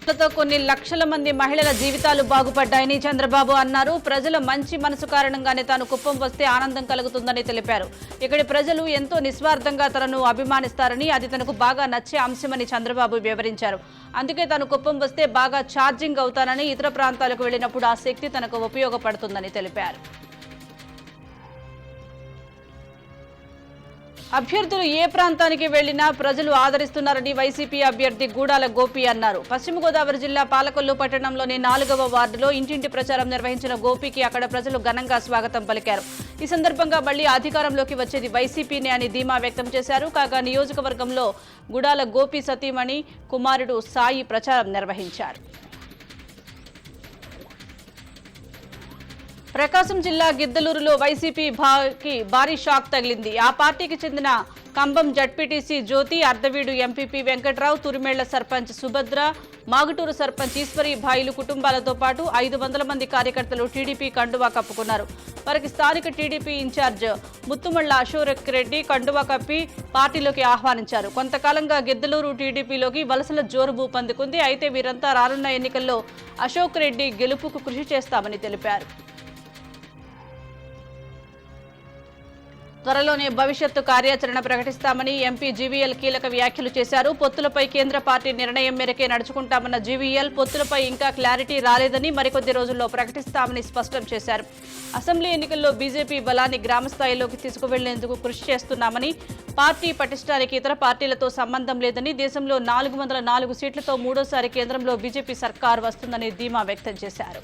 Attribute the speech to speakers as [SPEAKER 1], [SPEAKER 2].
[SPEAKER 1] తో కొన్ని లక్షల మంది మహిళల జీవితాలు బాగుపడ్డాయని చంద్రబాబు అన్నారు. ప్రజల మంచి మనసు కారణంగానే తాను కుప్పం వస్తే ఆనందం కలుగుతుందని తెలిపారు. ఇక్కడి ప్రజలు ఎంతో నిస్వార్థంగా తనను అభిమానిస్తారని, అది తనకు బాగా నచ్చే అంశమని చంద్రబాబు వివరించారు. అందుకే తాను కుప్పం వస్తే బాగా ఛార్జింగ్ అవుతానని, ఇతర ప్రాంతాలకు వెళ్లినప్పుడు ఆ శక్తి తనకు ఉపయోగపడుతుందని తెలిపారు. అభ్యర్థులు ఏ ప్రాంతానికి వెళ్లినా ప్రజలు ఆదరిస్తున్నారని వైసీపీ అభ్యర్థి గూడాల గోపి అన్నారు. పశ్చిమ గోదావరి జిల్లా పాలకొల్లు పట్టణంలోని 4వ వార్డులో ఇంటింటి ప్రచారం నిర్వహించిన గోపికి అక్కడ ప్రజలు ఘనంగా స్వాగతం పలికారు. ఈ సందర్భంగా మళ్లీ అధికారంలోకి వచ్చేది వైసీపీనే అని ధీమా వ్యక్తం చేశారు. కాగా నియోజకవర్గంలో గూడాల గోపి సతీమణి కుమారుడు సాయి ప్రచారం నిర్వహించారు. ప్రకాశం జిల్లా గిద్దలూరులో వైసీపీకి భారీ షాక్ తగిలింది. ఆ పార్టీకి చెందిన కంబం జడ్పీటీసీ జ్యోతి, అర్ధవీడు ఎంపీపీ వెంకట్రావు, తురిమేళ్ల సర్పంచ్ సుభద్ర, మాగుటూరు సర్పంచ్ ఈశ్వరి భాయిలు కుటుంబాలతో పాటు 500 మంది కార్యకర్తలు టీడీపీ కండువా కప్పుకున్నారు. వారికి స్థానిక టీడీపీ ఇన్ఛార్జ్ ముత్తుమళ్ల అశోక్ రెడ్డి కండువా కప్పి పార్టీలోకి ఆహ్వానించారు. కొంతకాలంగా గిద్దలూరు టీడీపీలోకి వలసల జోరు ఊపందుకుంది. అయితే వీరంతా రానున్న ఎన్నికల్లో అశోక్ రెడ్డి గెలుపుకు కృషి చేస్తామని తెలిపారు. త్వరలోనే భవిష్యత్తు కార్యాచరణ ప్రకటిస్తామని ఎంపీ జీవీఎల్ కీలక వ్యాఖ్యలు చేశారు. పొత్తులపై కేంద్ర పార్టీ నిర్ణయం మేరకే నడుచుకుంటామన్న జీవీఎల్ పొత్తులపై ఇంకా క్లారిటీ రాలేదని, మరికొద్ది రోజుల్లో ప్రకటిస్తామని స్పష్టం చేశారు. అసెంబ్లీ ఎన్నికల్లో బీజేపీ బలాన్ని గ్రామస్థాయిలోకి తీసుకువెళ్లేందుకు కృషి చేస్తున్నామని, పార్టీ పటిష్టానికి ఇతర పార్టీలతో సంబంధం లేదని, దేశంలో 404 సీట్లతో మూడోసారి కేంద్రంలో బీజేపీ సర్కార్ వస్తుందని ధీమా వ్యక్తం చేశారు.